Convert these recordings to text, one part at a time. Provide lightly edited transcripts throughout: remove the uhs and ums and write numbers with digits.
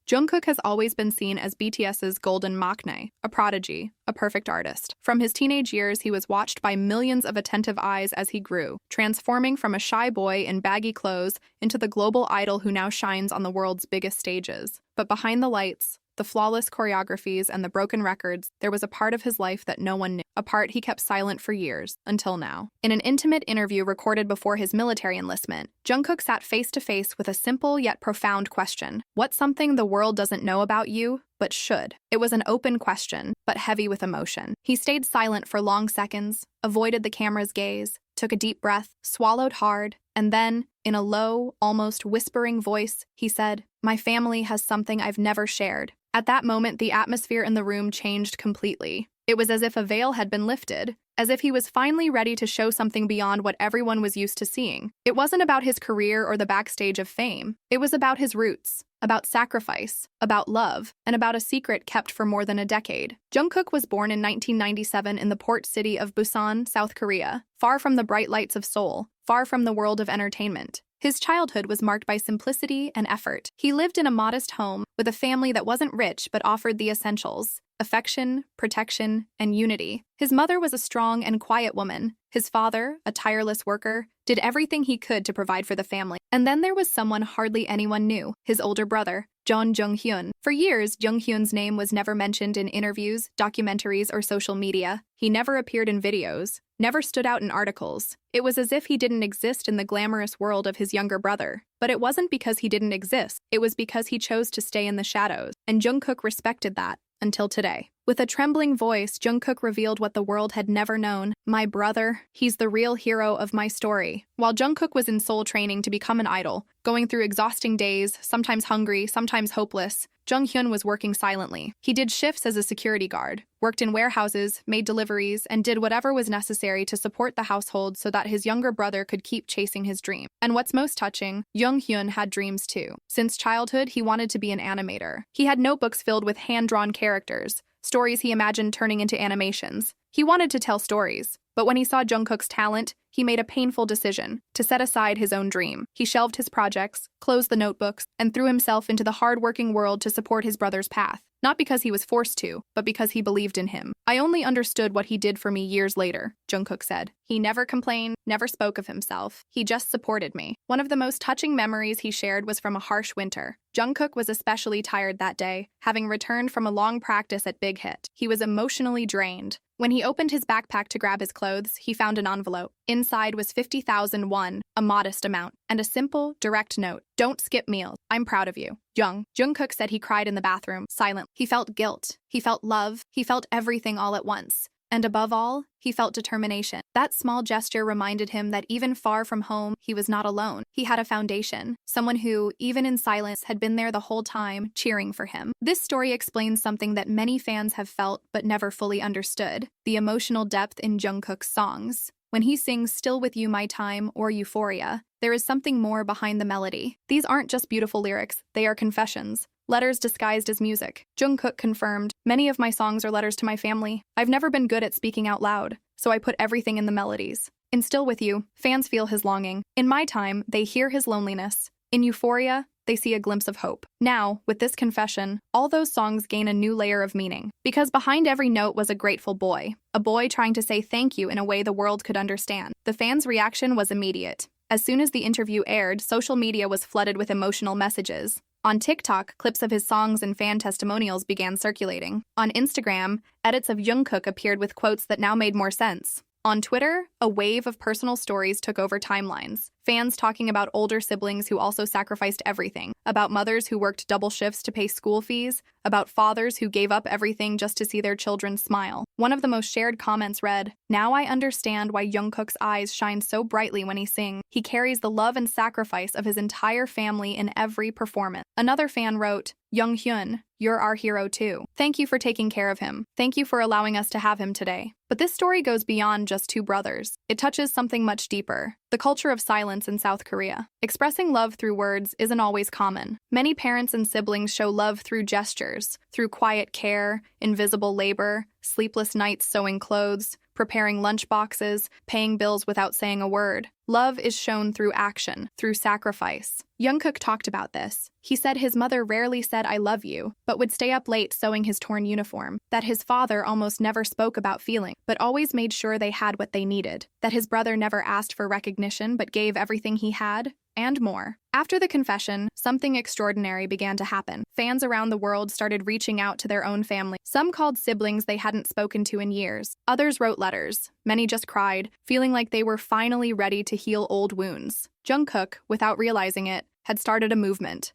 Jungkook has always been seen as BTS's golden maknae, a prodigy, a perfect artist. From his teenage years, he was watched by millions of attentive eyes as he grew, transforming from a shy boy in baggy clothes into the global idol who now shines on the world's biggest stages. But behind the lights, the flawless choreographies and the broken records, there was a part of his life that no one knew, a part he kept silent for years, until now. In an intimate interview recorded before his military enlistment, Jungkook sat face-to-face with a simple yet profound question. What's something the world doesn't know about you, but should? It was an open question, but heavy with emotion. He stayed silent for long seconds, avoided the camera's gaze, took a deep breath, swallowed hard, and then, in a low, almost whispering voice, he said, "My family has something I've never shared." At that moment, the atmosphere in the room changed completely. It was as if a veil had been lifted, as if he was finally ready to show something beyond what everyone was used to seeing. It wasn't about his career or the backstage of fame. It was about his roots, about sacrifice, about love, and about a secret kept for more than a decade. Jungkook was born in 1997 in the port city of Busan, South Korea, far from the bright lights of Seoul, far from the world of entertainment. His childhood was marked by simplicity and effort. He lived in a modest home with a family that wasn't rich but offered the essentials: affection, protection, and unity. His mother was a strong and quiet woman. His father, a tireless worker, did everything he could to provide for the family. And then there was someone hardly anyone knew, his older brother, Junghyun. For years, Junghyun's name was never mentioned in interviews, documentaries, or social media. He never appeared in videos, never stood out in articles. It was as if he didn't exist in the glamorous world of his younger brother. But it wasn't because he didn't exist, it was because he chose to stay in the shadows, and Jungkook respected that. Until today. With a trembling voice, Jungkook revealed what the world had never known. "My brother, he's the real hero of my story." While Jungkook was in Seoul training to become an idol, going through exhausting days, sometimes hungry, sometimes hopeless, Junghyun was working silently. He did shifts as a security guard, worked in warehouses, made deliveries, and did whatever was necessary to support the household so that his younger brother could keep chasing his dream. And what's most touching, Junghyun had dreams too. Since childhood, he wanted to be an animator. He had notebooks filled with hand-drawn characters, stories he imagined turning into animations. He wanted to tell stories, but when he saw Jungkook's talent, he made a painful decision to set aside his own dream. He shelved his projects, closed the notebooks, and threw himself into the hard-working world to support his brother's path. Not because he was forced to, but because he believed in him. "I only understood what he did for me years later," Jungkook said. "He never complained, never spoke of himself. He just supported me." One of the most touching memories he shared was from a harsh winter. Jungkook was especially tired that day, having returned from a long practice at Big Hit. He was emotionally drained. When he opened his backpack to grab his clothes, he found an envelope. Inside was 50,000 won, a modest amount, and a simple, direct note. "Don't skip meals. I'm proud of you. Jungkook said he cried in the bathroom, silent. He felt guilt. He felt love. He felt everything all at once. And above all, he felt determination. That small gesture reminded him that even far from home, he was not alone. He had a foundation, someone who, even in silence, had been there the whole time, cheering for him. This story explains something that many fans have felt but never fully understood: the emotional depth in Jungkook's songs. When he sings "Still With You My Time" or "Euphoria," there is something more behind the melody. These aren't just beautiful lyrics, they are confessions. Letters disguised as music. Jungkook confirmed, "Many of my songs are letters to my family. I've never been good at speaking out loud, so I put everything in the melodies. In Still With You, fans feel his longing. In My Time, they hear his loneliness. In Euphoria, they see a glimpse of hope." Now, with this confession, all those songs gain a new layer of meaning. Because behind every note was a grateful boy. A boy trying to say thank you in a way the world could understand. The fans' reaction was immediate. As soon as the interview aired, social media was flooded with emotional messages. On TikTok, clips of his songs and fan testimonials began circulating. On Instagram, edits of Jungkook appeared with quotes that now made more sense. On Twitter, a wave of personal stories took over timelines. Fans talking about older siblings who also sacrificed everything, about mothers who worked double shifts to pay school fees, about fathers who gave up everything just to see their children smile. One of the most shared comments read, "Now I understand why Jungkook's eyes shine so brightly when he sings. He carries the love and sacrifice of his entire family in every performance." Another fan wrote, "Junghyun, you're our hero too. Thank you for taking care of him. Thank you for allowing us to have him today." But this story goes beyond just two brothers. It touches something much deeper: the culture of silence in South Korea. Expressing love through words isn't always common. Many parents and siblings show love through gestures, through quiet care, invisible labor, sleepless nights sewing clothes, preparing lunch boxes, paying bills without saying a word. Love is shown through action, through sacrifice. Jungkook talked about this. He said his mother rarely said "I love you," but would stay up late sewing his torn uniform. That his father almost never spoke about feeling, but always made sure they had what they needed. That his brother never asked for recognition, but gave everything he had, and more. After the confession, something extraordinary began to happen. Fans around the world started reaching out to their own family. Some called siblings they hadn't spoken to in years. Others wrote letters. Many just cried, feeling like they were finally ready to heal old wounds. Jungkook, without realizing it, had started a movement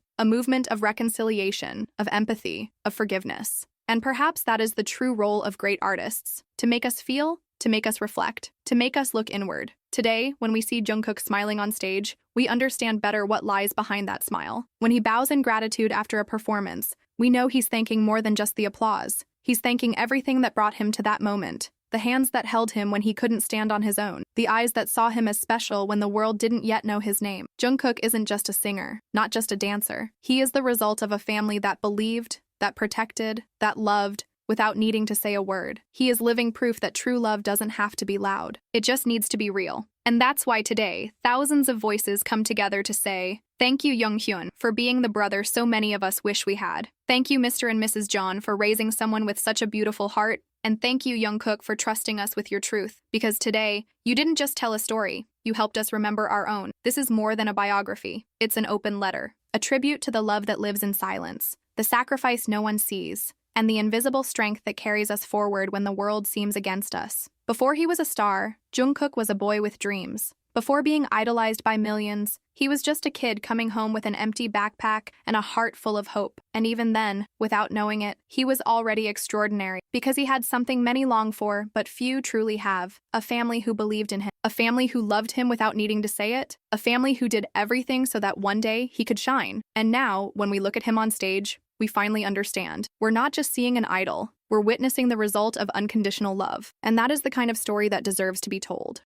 of reconciliation, of empathy, of forgiveness. And perhaps that is the true role of great artists, to make us feel, to make us reflect, to make us look inward. Today, when we see Jungkook smiling on stage, we understand better what lies behind that smile. When he bows in gratitude after a performance, we know he's thanking more than just the applause. He's thanking everything that brought him to that moment. The hands that held him when he couldn't stand on his own. The eyes that saw him as special when the world didn't yet know his name. Jungkook isn't just a singer, not just a dancer. He is the result of a family that believed, that protected, that loved, without needing to say a word. He is living proof that true love doesn't have to be loud. It just needs to be real. And that's why today, thousands of voices come together to say, thank you, Junghyun, for being the brother so many of us wish we had. Thank you, Mr. and Mrs. John, for raising someone with such a beautiful heart. And thank you, Jungkook, for trusting us with your truth. Because today, you didn't just tell a story, you helped us remember our own. This is more than a biography. It's an open letter, a tribute to the love that lives in silence, the sacrifice no one sees, and the invisible strength that carries us forward when the world seems against us. Before he was a star, Jungkook was a boy with dreams. Before being idolized by millions, he was just a kid coming home with an empty backpack and a heart full of hope. And even then, without knowing it, he was already extraordinary because he had something many long for, but few truly have. A family who believed in him. A family who loved him without needing to say it. A family who did everything so that one day he could shine. And now, when we look at him on stage, we finally understand. We're not just seeing an idol. We're witnessing the result of unconditional love. And that is the kind of story that deserves to be told.